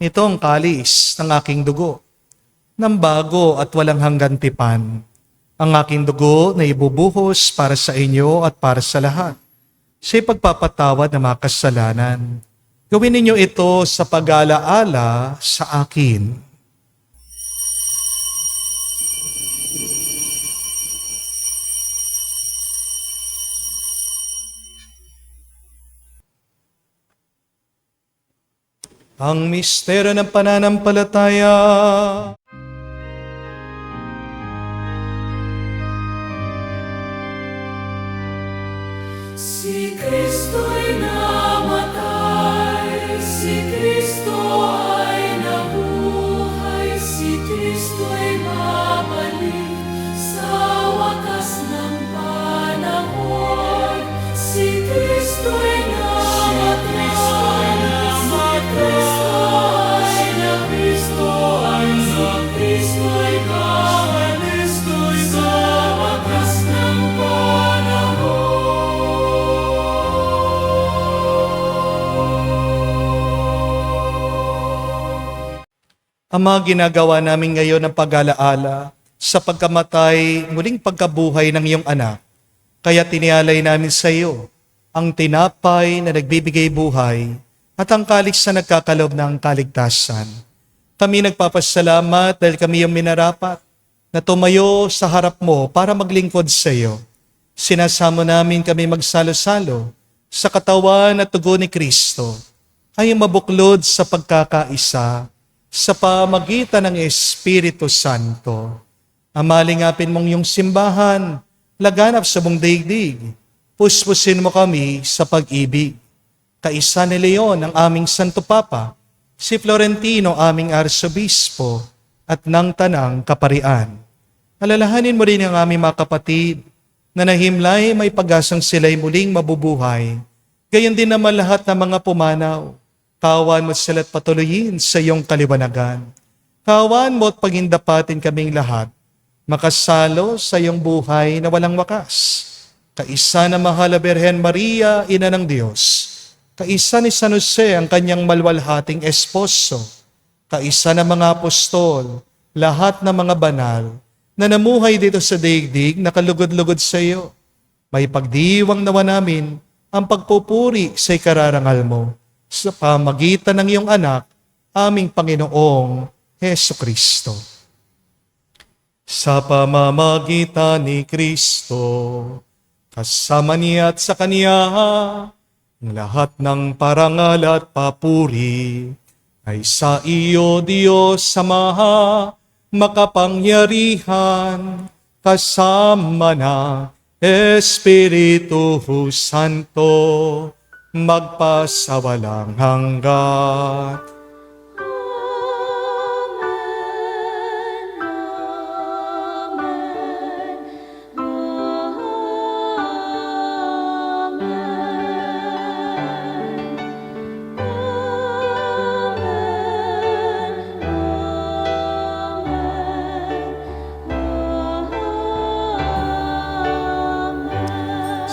Ito ang kalis ng aking dugo, ng bago at walang hanggan tipan. Ang aking dugo na ibubuhos para sa inyo at para sa lahat, sa ipagpapatawad ng mga kasalanan. Gawin ninyo ito sa pag-alaala sa akin. Ang misteryo ng pananampalataya. Si Kristo'y namatay, si Kristo ay nabuhay, si Kristo'y babalik sa wakas ng panahon. Si Kristo'y namatay, Kristo'y babalik sa wakas ng Ama, ginagawa namin ngayon ang pag-alaala sa pagkamatay, muling pagkabuhay ng iyong anak. Kaya tinialay namin sa iyo ang tinapay na nagbibigay buhay at ang kalis na nagkakalob ng kaligtasan. Kami nagpapasalamat dahil kami yung minarapat na tumayo sa harap mo para maglingkod sa iyo. Sinasamo namin kami magsalo-salo sa katawan at dugo ni Kristo ay mabuklod sa pagkakaisa sa pamagitan ng Espiritu Santo. Amalingapin mong yung simbahan, laganap sa buong daigdig. Puspusin mo kami sa pag-ibig. Kaisa ni Leon ang aming Santo Papa, si Florentino aming Arsobispo, at ng Tanang Kaparian. Alalahanin mo rin ang aming mga kapatid na nahimlay may pag-asang sila'y muling mabubuhay. Gayon din naman lahat ng mga pumanaw. Kawan mo sila't patuloyin sa iyong kaliwanagan. Kawan mo at pagindapatin kaming lahat, makasalo sa iyong buhay na walang wakas. Kaisa na mahal na Birhen Maria, Ina ng Diyos. Kaisa ni San Jose, ang kanyang malwalhating esposo. Kaisa na mga apostol, lahat ng mga banal, na namuhay dito sa daigdig na kalugod-lugod sa iyo. May pagdiwang nawa namin ang pagpupuri sa ikararangal mo sa pamagitan ng iyong anak, aming Panginoong Heso Kristo. Sa pamamagitan ni Kristo, kasama niya at sa Kanya, ang lahat ng parangal at papuri ay sa iyo, Diyos Ama, makapangyarihan, kasama na Espiritu Santo, magpasawalang hanggan.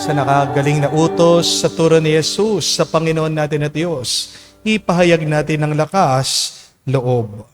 Sa nakagaling na utos sa turo ni Jesus sa Panginoon natin at Diyos, ipahayag natin ng lakas, loob.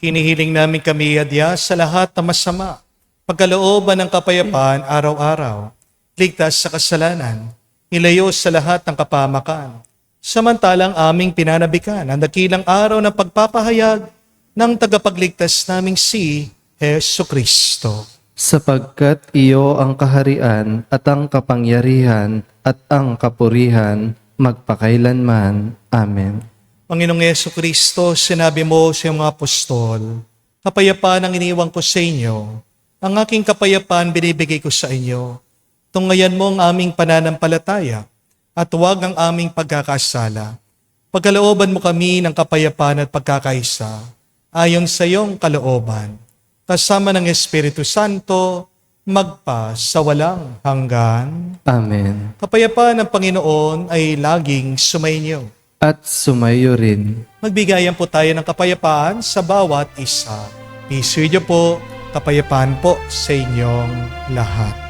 Hinihiling namin kami adya sa lahat na masama, pagkalooban ng kapayapaan araw-araw, ligtas sa kasalanan, ilayo sa lahat ng kapamakan. Samantalang aming pinanabikan ang dakilang araw ng pagpapahayag ng tagapagligtas naming si Hesu Kristo. Sapagkat iyo ang kaharian at ang kapangyarihan at ang kapurihan magpakailanman. Amen. Panginoong Yesu Kristo, sinabi mo sa iyong mga apostol, kapayapaan ang iniwang ko sa inyo, ang aking kapayapaan binibigay ko sa inyo. Tunghayan mo ang aming pananampalataya at huwag ang aming pagkakasala. Pagkalooban mo kami ng kapayapaan at pagkakaisa, ayon sa iyong kalooban, kasama ng Espiritu Santo, magpa sa walang hanggan. Amen. Kapayapaan ng Panginoon ay laging sumainyo. At sumayo rin. Magbigayan po tayo ng kapayapaan sa bawat isa. Peace with you po, kapayapaan po sa inyong lahat.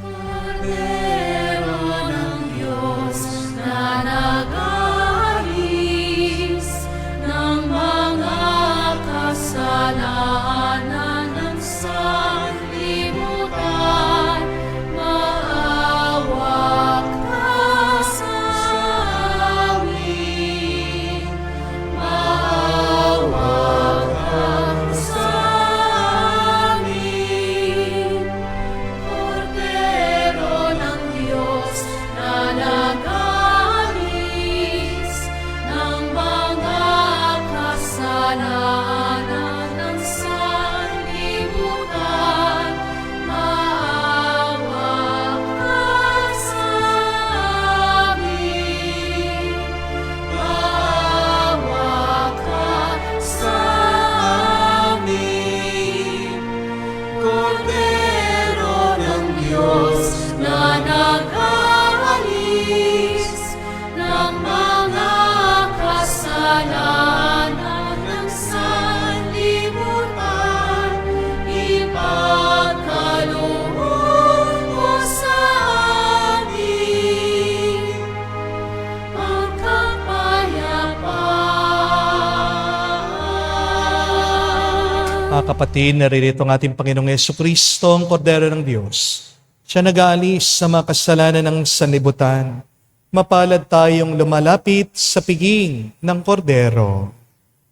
Cordero ng Diyos na nag-aalis ng mga kasalanan ng sanlibutan, maawa ka sa amin. Maawa ka sa amin. Cordero ng Diyos na nag-aalis ng mga kasalanan ng sanlibutan, maawa ka sa amin. Maawa ka sa amin. Cordero ng Diyos na nag-aalis ng mga kasalanan ng sanlibutan, ipagkaloob mo sa amin ang kapayapaan. Mga kapatid, naririto ang ating Panginoong Yesu Kristo, ang Kordero ng Diyos. Siya nag-aalis sa mga kasalanan ng sanlibutan. Mapalad tayong lumalapit sa piging ng Kordero.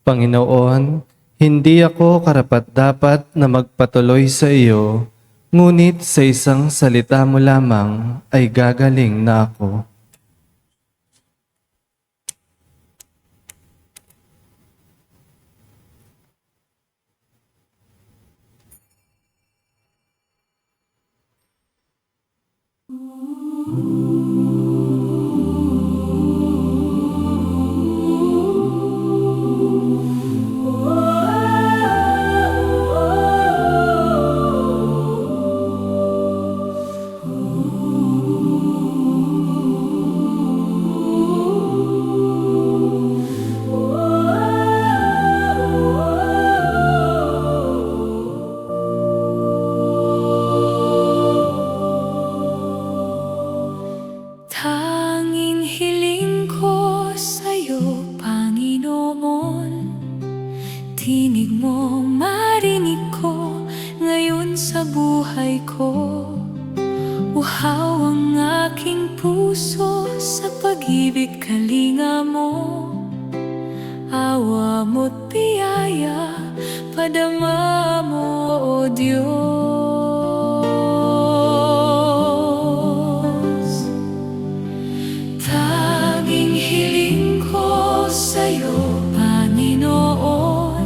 Panginoon, hindi ako karapat-dapat na magpatuloy sa iyo, ngunit sa isang salita mo lamang ay gagaling na ako. Tanging hiling ko sa'yo, Panginoon, tinig mo marinig ko ngayon sa buhay ko. Uhaw ang aking puso sa pag-ibig kalinga mo. Awa mo't biyaya, padama mo, O Diyos. Tanging hiling ko sa'yo, Panginoon,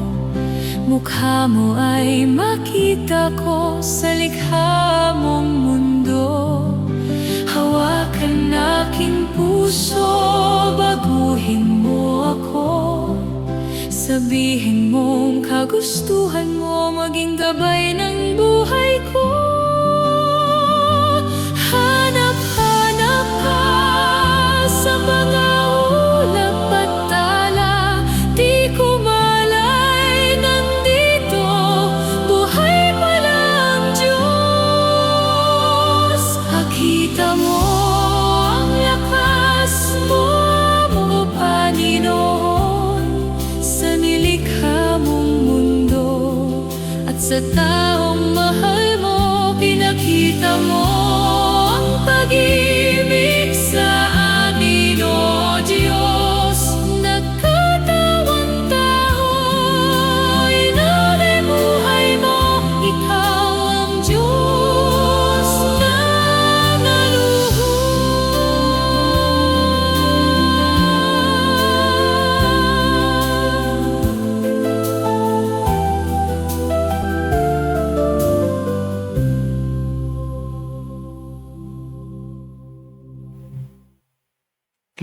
mukha mo ay makita ko sa likha mong mundo. Hawakan aking puso, baguhin mo ako. Sabihin mong kagustuhan mo maging gabay ng buhay ko. Hanap-hanap ka sa mga ulap at tala, di ko malay nandito, buhay pala ang Diyos. Hakita mo ang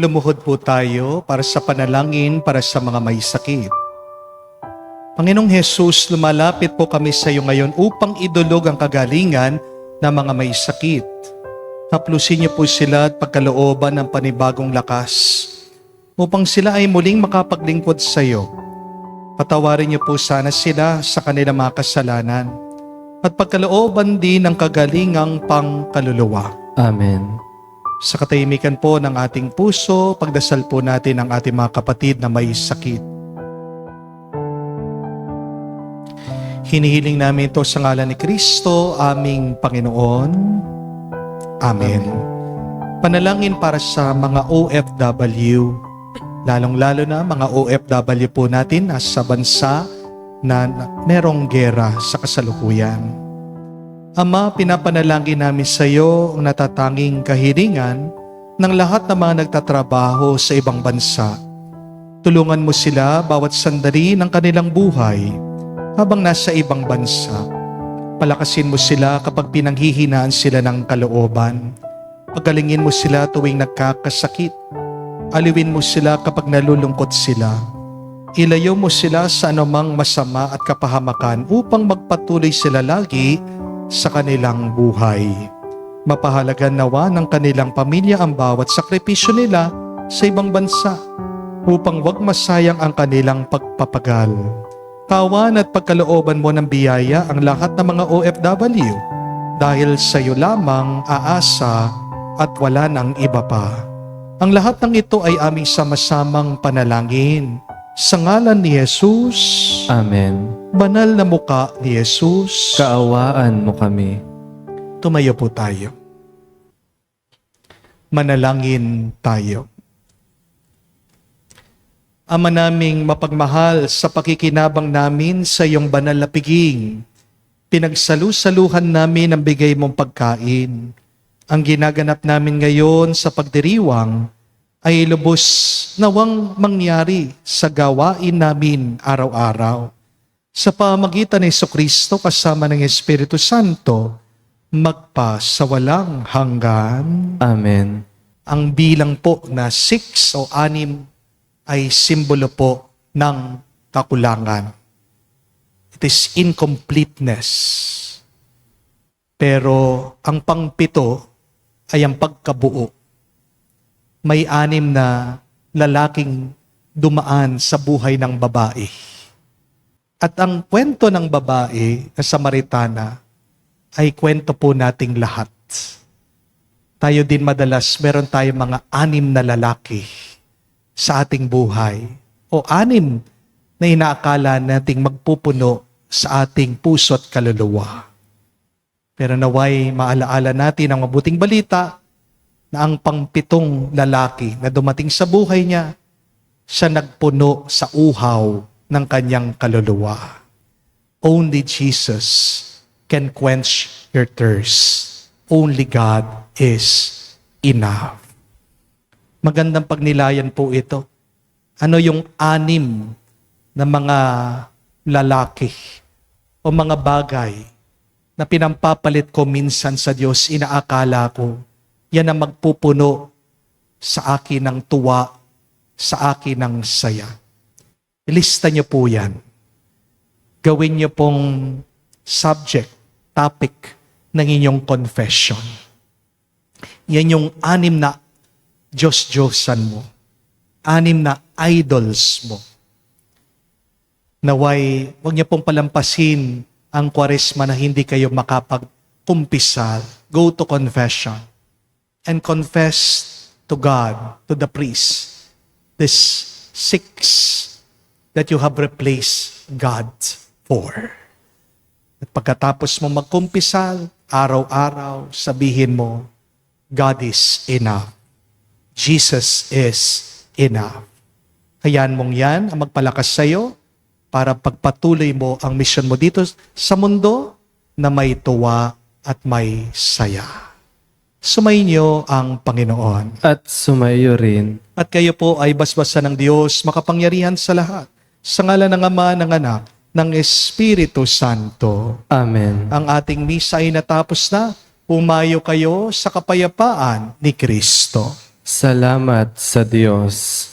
Lumuhod po tayo para sa panalangin para sa mga may sakit. Panginoong Hesus, lumalapit po kami sa iyo ngayon upang idulog ang kagalingan ng mga may sakit. Haplusin niyo po sila at pagkalooban ng panibagong lakas upang sila ay muling makapaglingkod sa iyo. Patawarin niyo po sana sila sa kanilang mga kasalanan at pagkalooban din ng kagalingang pangkaluluwa. Amen. Sa katahimikan po ng ating puso, pagdasal po natin ang ating mga kapatid na may sakit. Hinihiling namin ito sa ngalan ni Kristo, aming Panginoon. Amen. Panalangin para sa mga OFW, lalong-lalo na mga OFW po natin sa bansa na merong gera sa kasalukuyan. Ama, pinapanalangin namin sa iyo ang natatanging kahilingan ng lahat ng mga nagtatrabaho sa ibang bansa. Tulungan mo sila bawat sandali ng kanilang buhay habang nasa ibang bansa. Palakasin mo sila kapag pinanghihinaan sila ng kalooban. Pagalingin mo sila tuwing nagkakasakit. Aliwin mo sila kapag nalulungkot sila. Ilayo mo sila sa anumang masama at kapahamakan upang magpatuloy sila lagi sa kanilang buhay. Mapahalagan nawa ng kanilang pamilya ang bawat sakripisyo nila sa ibang bansa upang wag masayang ang kanilang pagpapagal. Kawan at pagkalooban mo ng biyaya ang lahat ng mga OFW dahil sa iyo lamang aasa at wala nang iba pa. Ang lahat ng ito ay aming sama-samang panalangin sa ngalan ni Jesus. Amen. Banal na muka ni Jesus. Kaawaan mo kami. Tumayo po tayo. Manalangin tayo. Ama naming mapagmahal, sa pakikinabang namin sa iyong banal na piging, pinagsalu-saluhan namin ang bigay mong pagkain. Ang ginaganap namin ngayon sa pagdiriwang ay lubos nawang mangyari sa gawain namin araw-araw. Sa pamagitan ni Jesucristo kasama ng Espiritu Santo, magpa sa walang hanggan. Amen. Ang bilang po na 6 o 6 ay simbolo po ng kakulangan. It is incompleteness. Pero ang pang-7 ay ang pagkabuo. May 6 na lalaking dumaan sa buhay ng babae. At ang kwento ng babae na Samaritana ay kwento po nating lahat. Tayo din madalas, meron tayong mga 6 na lalaki sa ating buhay. O 6 na inaakala nating magpupuno sa ating puso at kaluluwa. Pero naway maalaala natin ang mabuting balita na ang pang-7 lalaki na dumating sa buhay niya, siya nagpuno sa uhaw ng kanyang kaluluwa. Only Jesus can quench your thirst. Only God is enough. Magandang pagnilayan po ito. Ano yung 6 na mga lalaki o mga bagay na pinampapalit ko minsan sa Diyos, inaakala ko, yan ang magpupuno sa akin ng tuwa, sa akin ng saya. Ilista niyo po yan. Gawin niyo pong subject, topic ng inyong confession. Yan yung 6 na Diyos-Diyosan mo. 6 na idols mo. Naway, huwag niyo pong palampasin ang Kwaresma na hindi kayo makapagkumpisal. Go to confession and confess to God, to the priest, this 6 that you have replaced God for. At pagkatapos mo magkumpisal, araw-araw, sabihin mo, God is enough. Jesus is enough. Hayaan mong yan ang magpalakas sa iyo para pagpatuloy mo ang mission mo dito sa mundo na may tuwa at may saya. Sumainyo ang Panginoon. At sumayo rin. At kayo po ay basbasan ng Diyos, makapangyarihan sa lahat. Sa ngalan ng Ama, ng Anak, ng Espiritu Santo. Amen. Ang ating misa ay natapos na. Pumayo kayo sa kapayapaan ni Kristo. Salamat sa Diyos.